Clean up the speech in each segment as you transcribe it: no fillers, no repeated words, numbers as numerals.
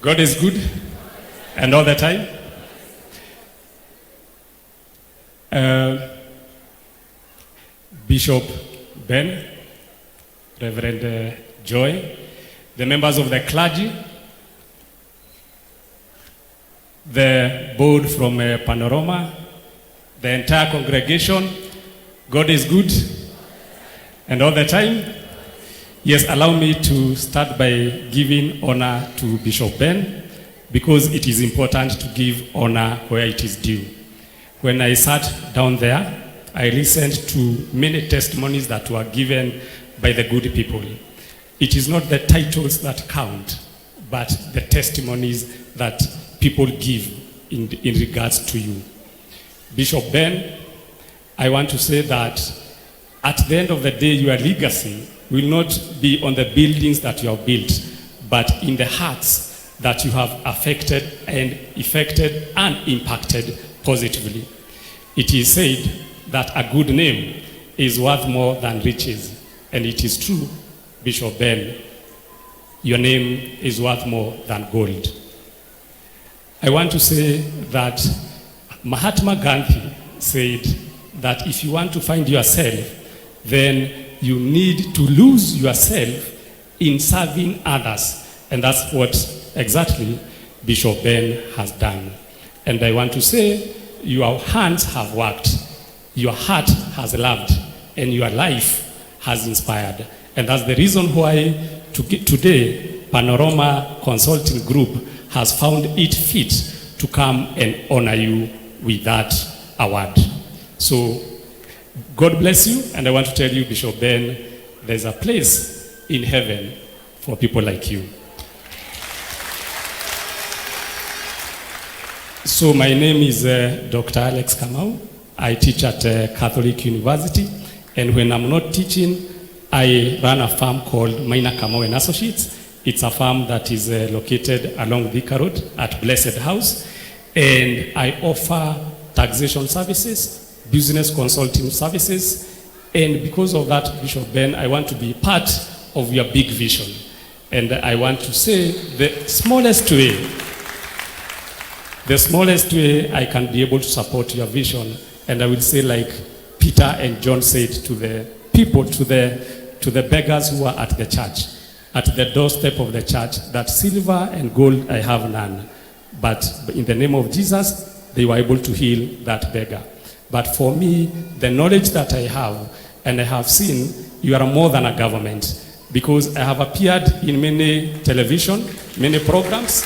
God is good, and all the time. Bishop Ben, Reverend Joy, the members of the clergy, the board from Panorama, the entire congregation. God is good, and all the time. Yes, allow me to start by giving honor to Bishop Ben, because it is important to give honor where it is due. When I sat down there, I listened to many testimonies that were given by the good people. It is not the titles that count, but the testimonies that people give in regards to you. Bishop Ben, I want to say that at the end of the day, your legacy will not be on the buildings that you have built, but in the hearts that you have affected and effected and impacted positively. It is said that a good name is worth more than riches, and it is true, Bishop Ben. Your name is worth more than gold. I want to say that Mahatma Gandhi said that if you want to find yourself, then you need to lose yourself in serving others. And that's what exactly Bishop Ben has done. And I want to say, your hands have worked, your heart has loved, and your life has inspired. And that's the reason why today, Panorama Consulting Group has found it fit to come and honor you with that award. So, God bless you, and I want to tell you, Bishop Ben, there's a place in heaven for people like you. So my name is Dr. Alex Kamau. I teach at Catholic University, and when I'm not teaching, I run a firm called Wina, Camo and Associates. It's a firm that is located along Thika Road at Blessed House, and I offer taxation services, business consulting services, and because of that, Bishop Ben, I want to be part of your big vision. And I want to say the smallest way I can be able to support your vision, and I will say like Peter and John said to the people, to the beggars who are at the church, at the doorstep of the church, that silver and gold I have none, but in the name of Jesus, they were able to heal that beggar. But for me, the knowledge that I have, and I have seen, you are more than a government, because I have appeared in many television, many programs,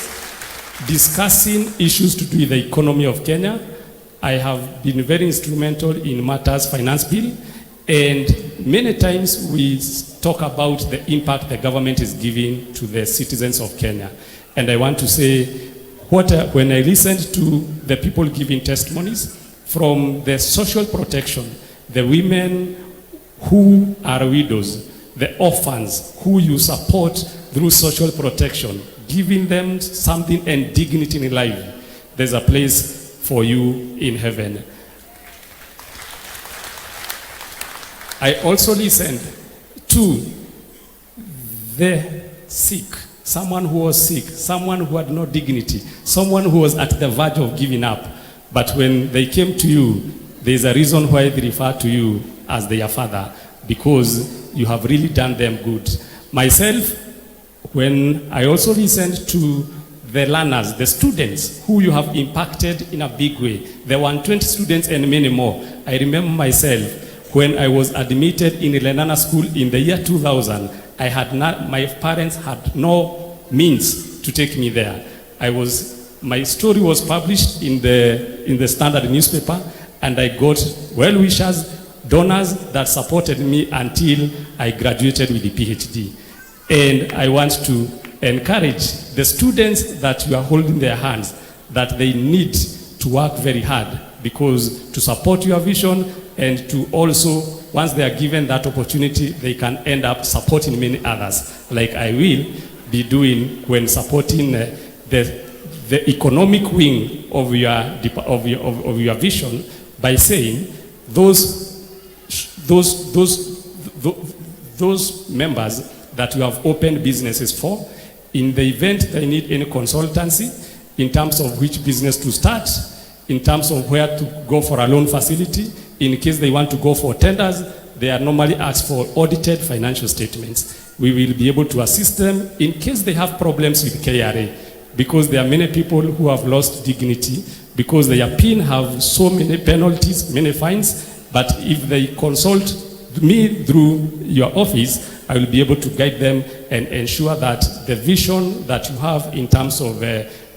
discussing issues to do with the economy of Kenya. I have been very instrumental in matters finance bill, and many times we talk about the impact the government is giving to the citizens of Kenya. And I want to say, when I listened to the people giving testimonies, from the social protection, the women who are widows, the orphans who you support through social protection, giving them something and dignity in life, there's a place for you in heaven. I also listened to the sick, someone who was sick, someone who had no dignity, someone who was at the verge of giving up. But when they came to you, there's a reason why they refer to you as their father, because you have really done them good. Myself, when I also listened to the learners, the students who you have impacted in a big way, there were 120 students and many more. I remember myself, when I was admitted in Lenana School in the year 2000, my parents had no means to take me there. My story was published in the Standard newspaper, and I got well-wishers, donors that supported me until I graduated with the PhD. And I want to encourage the students that you are holding their hands, that they need to work very hard, because to support your vision, and to also, once they are given that opportunity, they can end up supporting many others, like I will be doing when supporting the economic wing of your vision, by saying those members that you have opened businesses for, In the event they need any consultancy in terms of which business to start, in terms of where to go for a loan facility, in case they want to go for tenders, they are normally asked for audited financial statements. We will be able to assist them in case they have problems with KRA, because there are many people who have lost dignity because their PIN have so many penalties, many fines, but if they consult me through your office, I will be able to guide them and ensure that the vision that you have in terms of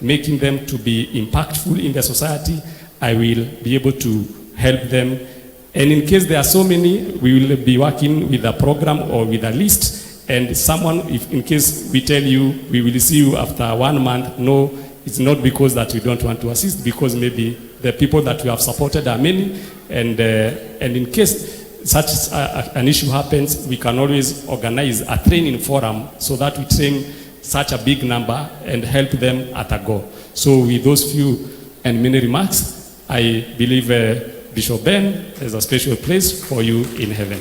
making them to be impactful in the society, I will be able to help them. And in case there are so many, we will be working with a program or with a list. And someone, if in case we tell you, we will see you after 1 month, no, it's not because that we don't want to assist, because maybe the people that we have supported are many. And in case such an issue happens, we can always organize a training forum so that we train such a big number and help them at a go. So with those few and many remarks, I believe Bishop Ben, there's a special place for you in heaven.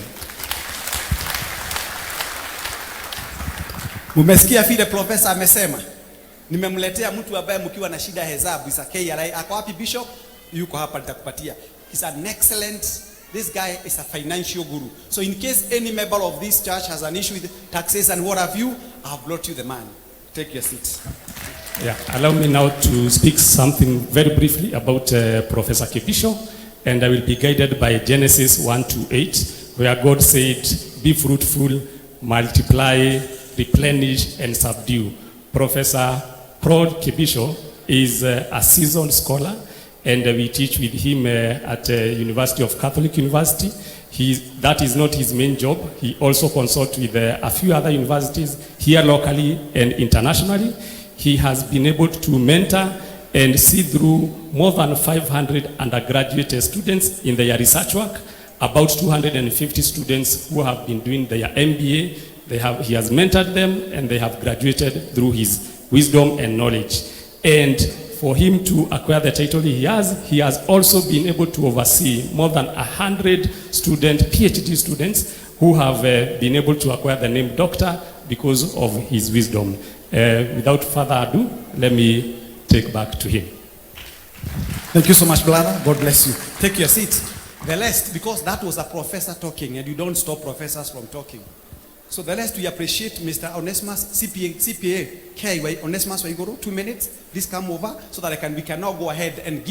Mumesikia vile profesa amesema. Nimemletea mtu ambaye mkiwa na shida hesabu isa KRA. Ako wapi Bishop? Yuko hapa, nitakupatia. He's an excellent, this guy is a financial guru. So in case any member of this church has an issue with taxes and what have you, I've brought you the man. Take your seat. Yeah, allow me now to speak something very briefly about Professor Kipisho, and I will be guided by Genesis 1:8, where God said, "Be fruitful, multiply, replenish, and subdue." Professor Kipisho is a seasoned scholar, and we teach with him at University of Catholic University. That is not his main job. He also consults with a few other universities here locally and internationally. He has been able to mentor and see through more than 500 undergraduate students in their research work, about 250 students who have been doing their MBA. He has mentored them, and they have graduated through his wisdom and knowledge. And for him to acquire the title he has also been able to oversee more than 100 PhD students who have been able to acquire the name doctor because of his wisdom. Without further ado, let me take back to him. Thank you so much, brother. God bless you. Take your seat. The last, because that was a professor talking, and you don't stop professors from talking. So the last, we appreciate Mr. Onesimus, CPA, KY, Onesimus Waiguru, 2 minutes. Please come over so that we can now go ahead and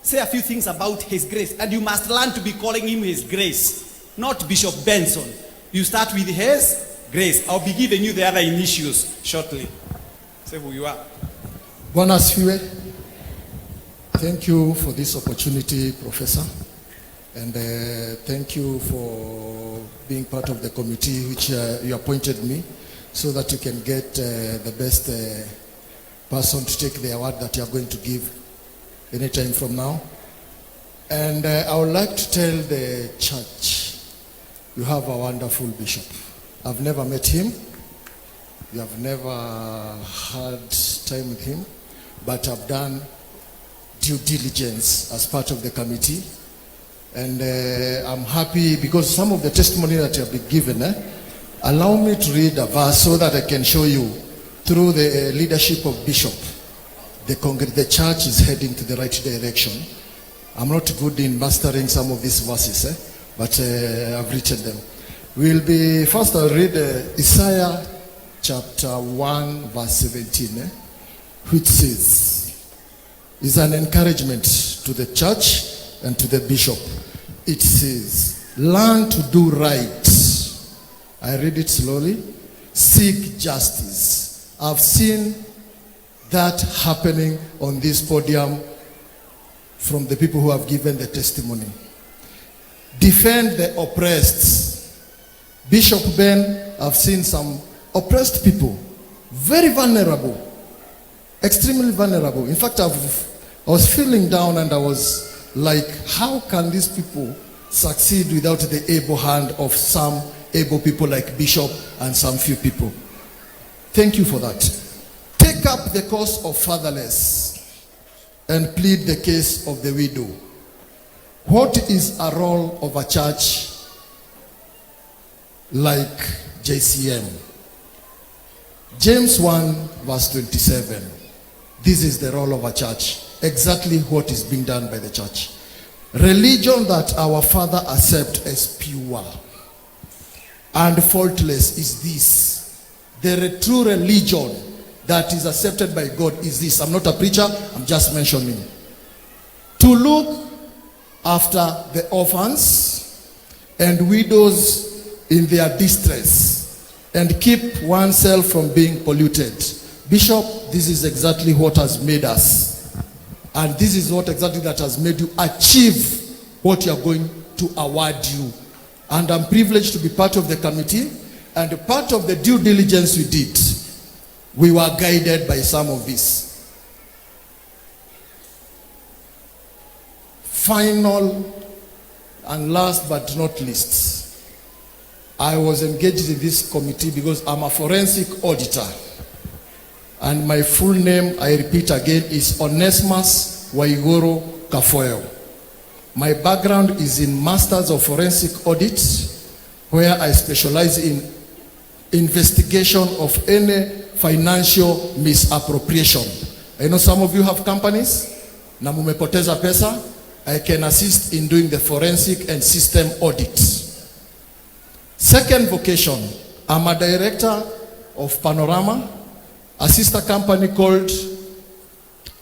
say a few things about His Grace. And you must learn to be calling him His Grace, not Bishop Benson. You start with His Grace. I'll be giving you the other initials shortly. Say who you are. Bwana asifiwe. Thank you for this opportunity, Professor. And thank you for being part of the committee which you appointed me, so that you can get the best person to take the award that you are going to give anytime from now. And I would like to tell the church, you have a wonderful bishop. I've never met him. You have never had time with him, but I've done due diligence as part of the committee. And I'm happy because some of the testimony that you have been given, allow me to read a verse so that I can show you through the leadership of Bishop, the church is heading to the right direction. I'm not good in mastering some of these verses, but I've written them. First I'll read Isaiah chapter 1 verse 17, which says, is an encouragement to the church and to the bishop. It says, learn to do right. I read it slowly. Seek justice. I've seen that happening on this podium from the people who have given the testimony. Defend the oppressed. Bishop Ben, I've seen some oppressed people, very vulnerable, extremely vulnerable. In fact, I was feeling down and I was like, how can these people succeed without the able hand of some able people like Bishop and some few people? Thank you for that. Take up the cause of fatherless and plead the case of the widow. What is a role of a church like JCM? James 1 verse 27. This is the role of a church. Exactly what is being done by the church. Religion that our Father accepts as pure and faultless is this. The true religion that is accepted by God is this. I'm not a preacher, I'm just mentioning. To look after the orphans and widows in their distress and keep oneself from being polluted. Bishop, this is exactly what has made us. And this is what exactly that has made you achieve what you are going to award you. And I'm privileged to be part of the committee, and part of the due diligence we did, we were guided by some of this. Final and last but not least, I was engaged in this committee because I'm a forensic auditor. And my full name, I repeat again, is Onesimus Waigoro Kafoyo. My background is in Masters of Forensic Audit, where I specialize in investigation of any financial misappropriation. I know some of you have companies, na mumepoteza pesa. I can assist in doing the forensic and system audit. Second vocation, I'm a director of Panorama, a sister company called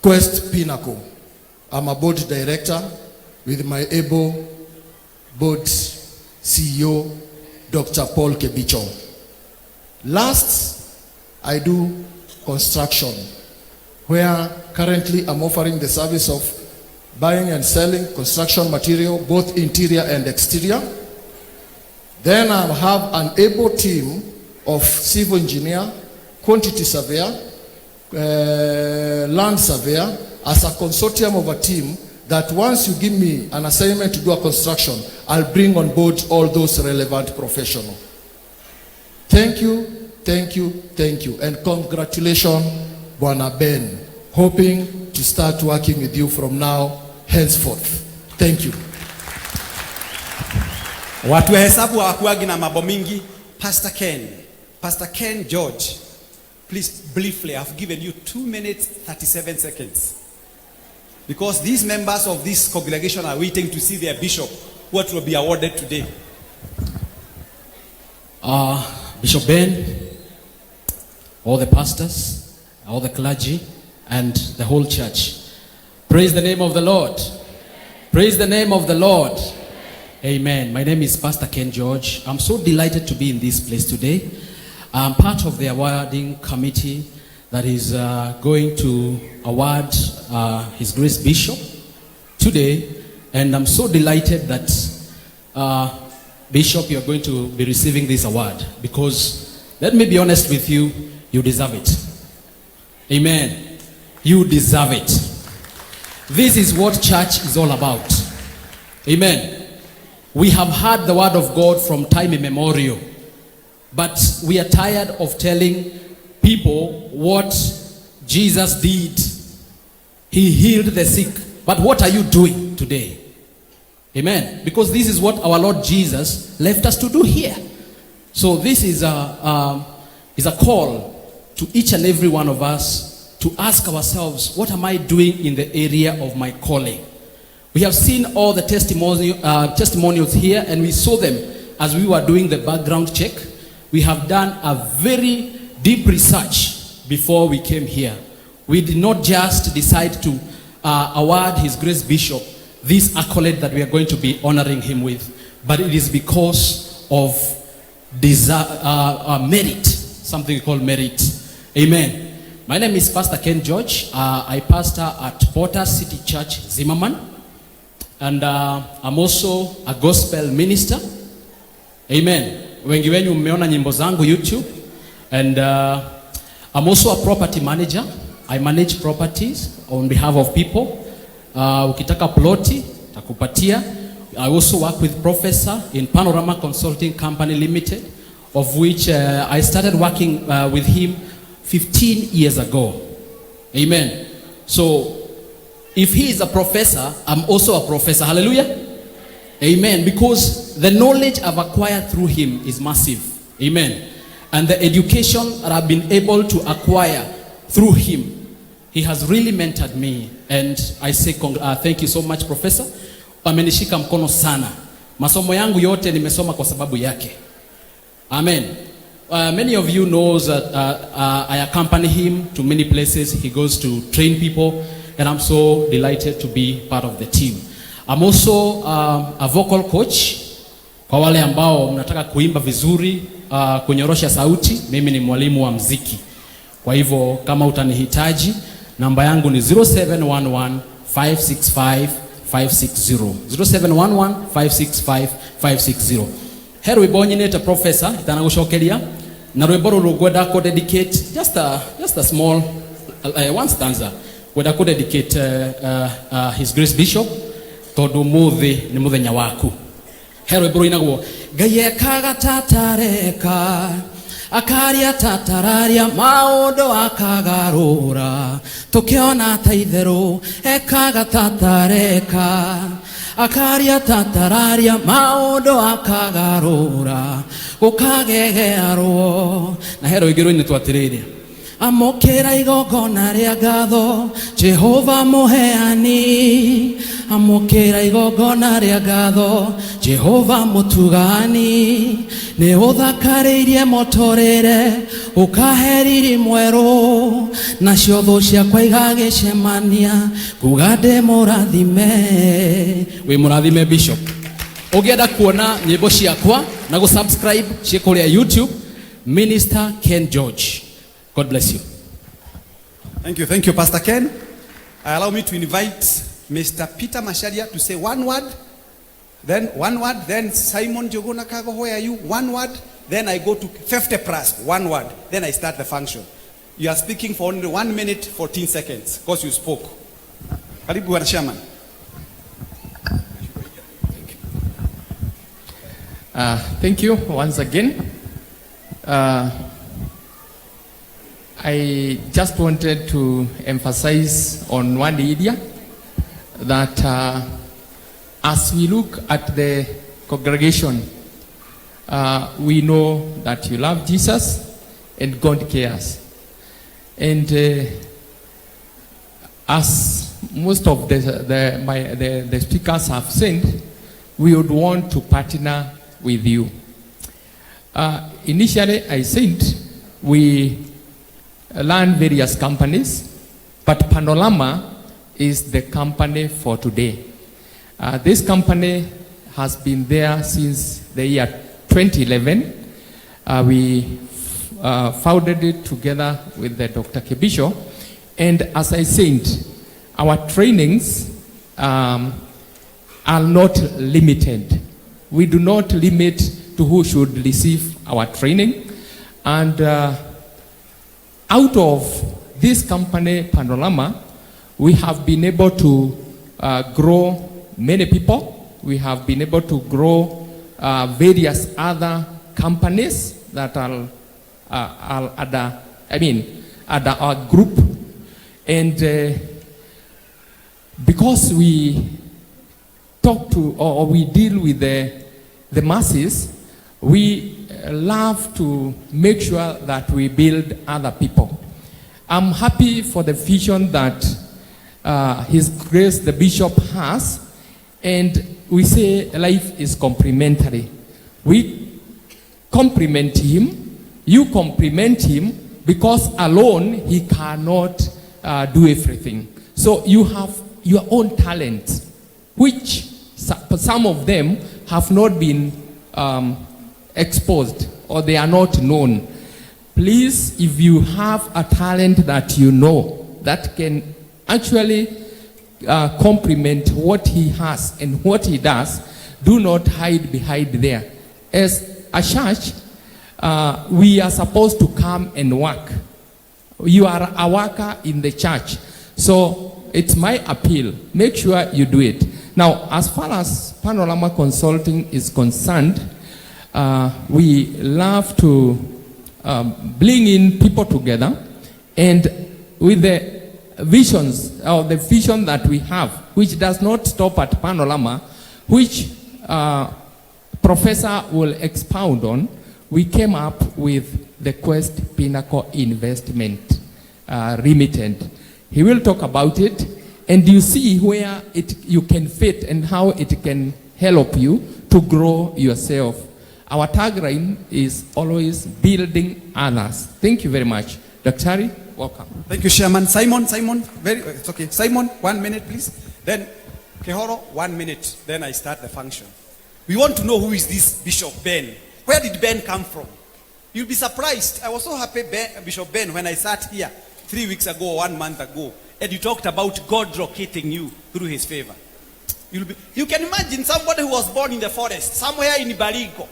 Quest Pinnacle. I'm a board director with my able board CEO, Dr. Paul Kipisho. Last, I do construction, where currently I'm offering the service of buying and selling construction material, both interior and exterior. Then I have an able team of civil engineer, quantity surveyor, land surveyor, as a consortium of a team that once you give me an assignment to do a construction, I'll bring on board all those relevant professionals. Thank you, thank you, thank you. And congratulations, Bwana Ben. Hoping to start working with you from now, henceforth. Thank you. Watu wa hesabu hawakuagi na mambo mingi. Pastor Ken George, please briefly, I've given you 2 minutes 37 seconds. Because these members of this congregation are waiting to see their bishop, what will be awarded today. Bishop Ben, all the pastors, all the clergy, and the whole church. Praise the name of the Lord. Praise the name of the Lord. Amen. My name is Pastor Ken George. I'm so delighted to be in this place today. I'm part of the awarding committee that is going to award His Grace Bishop today. And I'm so delighted that Bishop, you're going to be receiving this award, because let me be honest with you, you deserve it. Amen. You deserve it. This is what church is all about. Amen. We have heard the word of God from time immemorial, but we are tired of telling people what Jesus did. He healed the sick. But what are you doing today? Amen. Because this is what our Lord Jesus left us to do here. So this is a call to each and every one of us to ask ourselves, what am I doing in the area of my calling? We have seen all the testimonials here, and we saw them as we were doing the background check. We have done a very deep research before we came here. We did not just decide to award His Grace Bishop this accolade that we are going to be honoring him with, but it is because of merit, something called merit. Amen. My name is Pastor Ken George. I pastor at Porter City Church, Zimmerman. And I'm also a gospel minister. Amen. Wengi wenyu mmeona nyimbo zangu YouTube. And I'm also a property manager. I manage properties on behalf of people. Ukitaka ploti, takupatia. I also work with Professor in Panorama Consulting Company Limited, of which I started working with him 15 years ago. Amen. So, if he is a professor, I'm also a professor. Hallelujah. Amen. Because the knowledge I've acquired through him is massive. Amen. and the education that I've been able to acquire through him. He has really mentored me, and I say thank you so much, Professor. Amenishika mkono sana. Masomo yangu yote nimesoma kwa sababu yake. Amen. Many of you knows that I accompany him to many places. He goes to train people, and I'm so delighted to be part of the team. I'm also a vocal coach. Kwa wale ambao mnataka kuimba vizuri, kunyorosha sauti, mimi ni mwalimu wa muziki. Kwa hivyo kama utanihitaji, namba yangu ni 0711 565 560. 0711 565 560. Here we bonyinete Professor itanagushokeria na rwimbo ruru gwenda ko dedicate just a small one stanza gwenda ko dedicate his grace bishop tondu muthi ni muthenya waku. Here rwimbo inagwo Ngai ekaga tatareka akaria tatararia maundu akagarura tukiona taithero ekaga tatareka akaria tatararia maundu akagarura ukagegearwo na hero igiro ini twatirire amokera igogona ria ngatho Jehova muheani amokera igogona ria ngatho Jehova mutugani ne uthakaririe motorere ukaheriri mweru na ciotho ciakwa igagicemania kugande murathime we murathime bishop. Ugienda kuona nyimbo ciakwa na go subscribe cikuria YouTube Minister Ken George. God bless you. Thank you, Pastor Ken. Allow me to invite Mr. Peter Masharia to say one word, then Simon Jogona Kago, where are you? One word, then I go to 50 plus, one word, then I start the function. You are speaking for only 1 minute, 14 seconds, because you spoke. Karibu Bwana Chairman. Thank you once again. I just wanted to emphasize on one area that as we look at the congregation, we know that you love Jesus and God cares. And as most of the speakers have said, we would want to partner with you. Initially, I said we learn various companies, but Panorama is the company for today. This company has been there since the year 2011. We founded it together with the Dr. Kipisho, and as I said, our trainings are not limited. We do not limit to who should receive our training, and out of this company, Panorama, we have been able to grow many people. We have been able to grow various other companies that are under our group. And because we talk to or we deal with the masses, we love to make sure that we build other people. I'm happy for the vision that His Grace the Bishop has, and we say life is complementary. We compliment him, you compliment him, because alone he cannot do everything. So you have your own talents, which some of them have not been exposed or they are not known. Please, if you have a talent that you know that can actually complement what he has and what he does, do not hide behind there. As a church, we are supposed to come and work. You are a worker in the church. So it's my appeal. Make sure you do it. Now, as far as Panorama Consulting is concerned, we love to bring in people together, and with the visions, or the vision that we have, which does not stop at Panorama, which Professor will expound on, we came up with the Quest Pinnacle Investment Remittance. He will talk about it, and you see where you can fit and how it can help you to grow yourself. Our tagline is always building others. Thank you very much. Dr. Welcome. Thank you, Chairman. Simon, it's okay. Simon, 1 minute, please. Then, Kehoro, 1 minute. Then I start the function. We want to know who is this Bishop Ben. Where did Ben come from? You'll be surprised. I was so happy, Bishop Ben, when I sat here 3 weeks ago, 1 month ago, and you talked about God locating you through his favor. You can imagine somebody who was born in the forest, somewhere in Baringo,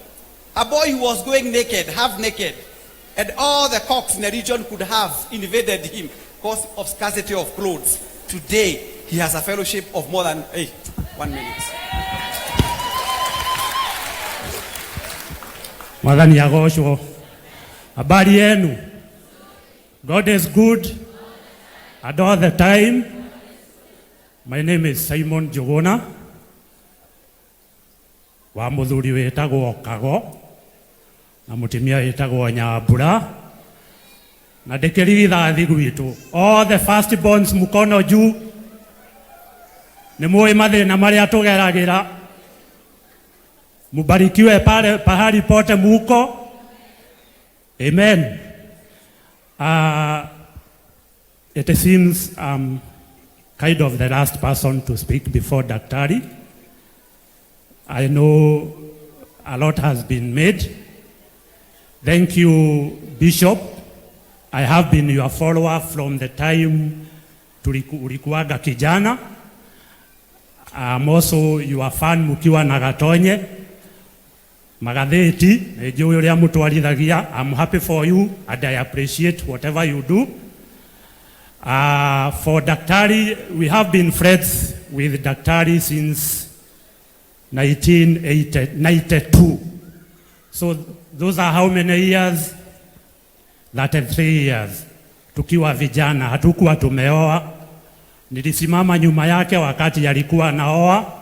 a boy who was going naked, half naked, and all the cocks in the region could have invaded him because of scarcity of clothes. Today, he has a fellowship of more than 1 minute. Mwadhani Yagosho, habari yenu. God is good and all the time. My name is Simon Jogona. Wa Muthuri wetagwo Kago na mutimia wetagwo Nyambura. Na ndekerithathi gwitu. All the firstborns mukono juu. Ni muwe mathina maria tugeragira. Mubarikiwe pale pahali pote muko. Amen. It seems kind of the last person to speak before Daktari. I know a lot has been made. Thank you, Bishop. I have been your follower from the time ulikuwaga kijana. I'm also your fan mukiwa na Gatonye. Magatheti, nejui uria mutwarithagia. I'm happy for you and I appreciate whatever you do. For Daktari, we have been friends with Daktari since 1992. So those are how many years? 33 years. Tukiwa vijana, hatukuwa tumeoa. Nilisimama nyuma yake wakati yalikuwa naoa.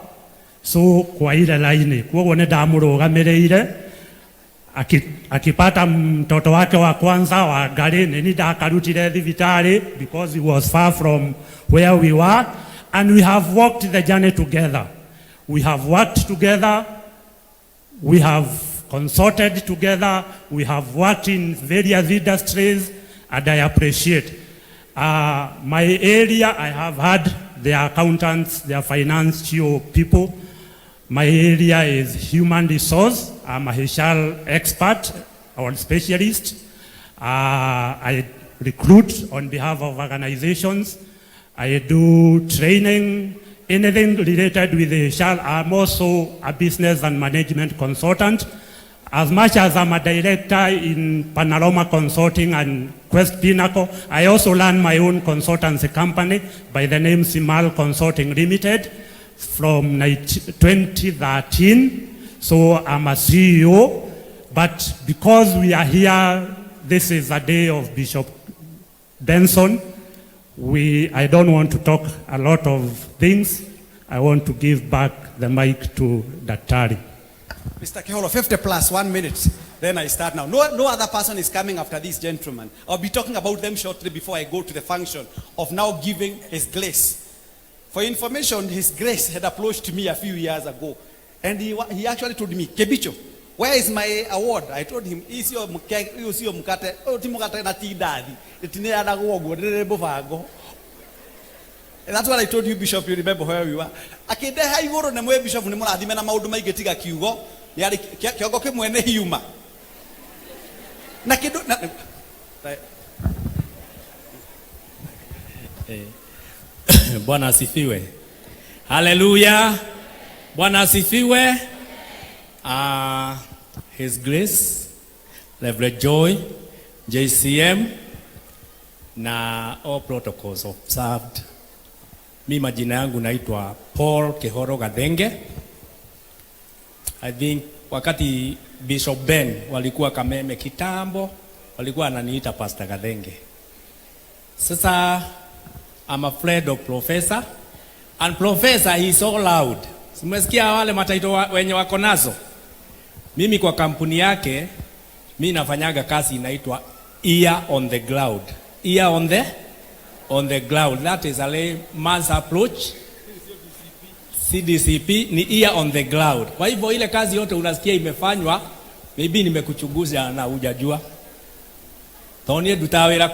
So kwa ile laini, kwa ndamurugamirire akipata mtoto wake wa kwanza wa gari nini ndakarutire thibitari because he was far from where we were, and we have walked the journey together. We have worked together, we have consulted together, we have worked in various industries, and I appreciate. My area, I have had their accountants, their financial people. My area is human resource. I'm a HR expert or specialist. I recruit on behalf of organizations. I do training, anything related with HR. I'm also a business and management consultant. As much as I'm a director in Panorama Consulting and Quest Pinnacle, I also run my own consultancy company by the name Simal Consulting Limited from 2013. So I'm a CEO, but because we are here, this is a day of Bishop Benson. I don't want to talk a lot of things. I want to give back the mic to Daktari. Mr. Keholo, 50 plus 1 minute. Then I start now. No other person is coming after this gentleman. I'll be talking about them shortly before I go to the function of now giving his grace. For information, his grace had approached me a few years ago. And he actually told me, Kipisho, where is my award? I told him, is your mukate, and that's what I told you, Bishop. You remember where we were. Akede hai goro na mwe Bishop ni mwana adime na maudu maigetiga kiugo. Yari kiogo ke mwene hiuma. Na kidu na Bwana asifiwe. Hallelujah. Bwana asifiwe. His Grace, Reverend Joy, JCM, na all protocols observed. Mi majina yangu naitwa Paul Kehoro Gathenge. I think wakati Bishop Ben walikuwa Kameme kitambo, walikuwa ananiita Pastor Gathenge. Sasa I'm a friend of Professor, and Professor he's so loud. Simesikia wale mataito wenye wako nazo. Mimi kwa kampuni yake Mimi nafanyaga kazi inaitwa ear on the ground. Ear on the ground. That is a layman's approach. CDCP ni ear on the ground. Kwa hivyo ile kazi yote unasikia imefanywa, maybe nimekuchunguza na hujajua. Tony dutawira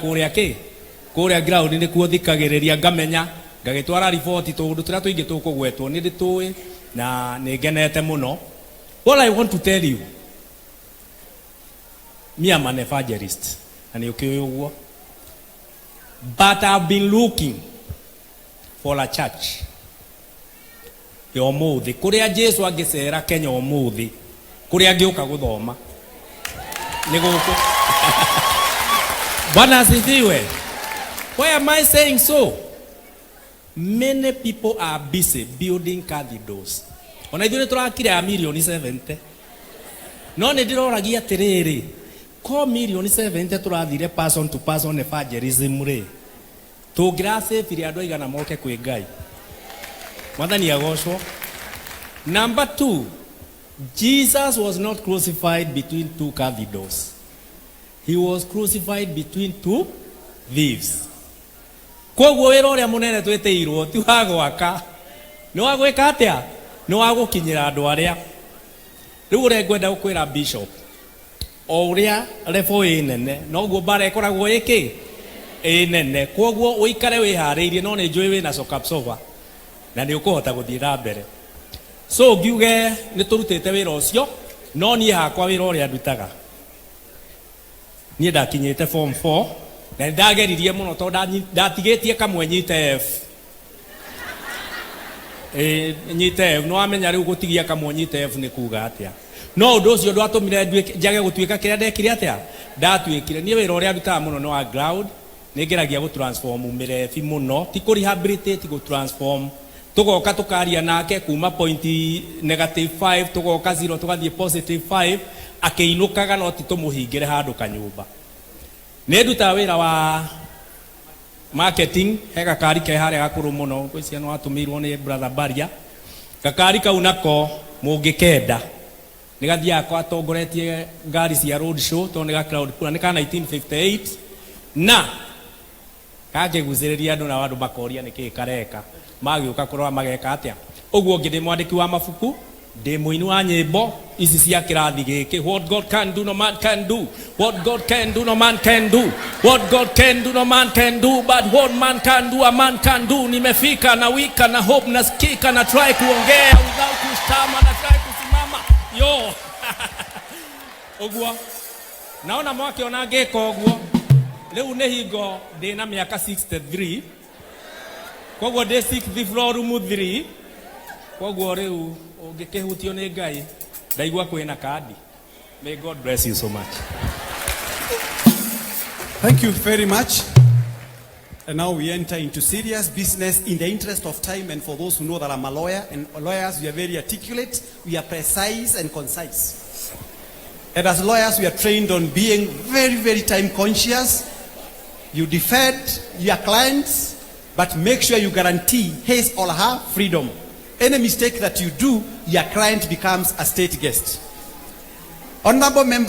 kuria ground ni kuothikagiriria ngamenya ngagitwara report tundu turia tuingi tukugwetwo ni nditui na nigenete muno. All I want to tell you, me am an evangelist and you uguo, but I've been looking for a church yomuthi kuria Jesu angicera Kenya yomuthi kuria ngiuka guthoma ni guku. Bwana asifiwe. Why am I saying so? Many people are busy building cathedrals. Ona ithuĩ tũrakire a milioni 70. No nĩ ndĩroragia atĩrĩrĩ, ko milioni 70 tũrathire person to person evangelism rĩ, tũngĩracĩbire andũ aigana moke kwĩ Ngai. Mwathani agocwo. Number 2, Jesus was not crucified between two cathedrals. He was crucified between two thieves. Koguo wĩra ũrĩa mũnene twĩtĩirwo ti wa gwaka, nĩ wa gwĩka atĩa? Nĩ wa gũkinyĩra andũ arĩa. Rĩu ũrengwenda gũkwĩra bishop o ũrĩa level ĩ nene noguo bara ĩkoragwo ĩkĩ ĩ nene. Koguo ũikare wĩharĩirie, no nĩ njũĩ wĩna shock absorber na nĩ ũkũhota gũthiĩ na mbere. So ngiuge nĩ tũrutĩte wĩra ũcio, no niĩ hakwa wĩra ũrĩa ndutaga, niĩ ndakinyĩte form 4 na ndageririe muno tondũ ndatigĩtie kamwe nyite F. Nyite F, no amenya rĩu gũtigia kamwe nyite F nĩ kuga atĩa. No ũndũ ũcio ndwatũmire njage gũtuĩka kĩrĩa ndekire atĩa ndatuĩkire. Niĩ wĩra ũrĩa ndutaga mũno nĩ wa ground, nĩ ngeragia gũtransform mĩrebi mũno, ti kũrehabilitate, gũtransform. Tugoka tukaria nake kuma point -5 tugoka 0 tugathie +5 akeinukaga no ti tumuhingire handu kanyumba. Nĩ ndutaga wĩra wa marketing, he gakari ke harĩa gakũrũ mũno kwĩcia no atũmirwo nĩ brother Baria. Gakari kau nako mũngĩkenda nĩ gathiaga kwa atongoretie ngari cia road show tondũ nĩ ga crowd kuna nĩ ka 1958 na kangĩgucĩrĩria andũ na andũ makoria nĩkĩ kareka magĩũka kũrora mageka atĩa. Ũguo ngĩ ndĩ mwandĩki wa mabuku, ndĩ mũini wa nyĩmbo ici cia kĩrathi gĩkĩ. What God can do no man can do, what God can do no man can do, what God can do no man can do, but what man can do a man can do. Nimefika na wika na hope na skika na try kuongea without kustama na try kusimama yo. Ũguo naona mwake ona ngĩka ũguo rĩu nĩ hingo ndĩ na mĩaka 63. Koguo ndĩ 6th floor room 3. Koguo rĩu ũngĩkĩhutio nĩ Ngai ndaigua kwĩna kadi. May God bless you so much. Thank you very much. And now we enter into serious business in the interest of time, and for those who know that I'm a lawyer, and lawyers, we are very articulate, we are precise and concise. And as lawyers, we are trained on being very, very time conscious. You defend your clients, but make sure you guarantee his or her freedom. Any mistake that you do, your client becomes a state guest. Honorable member.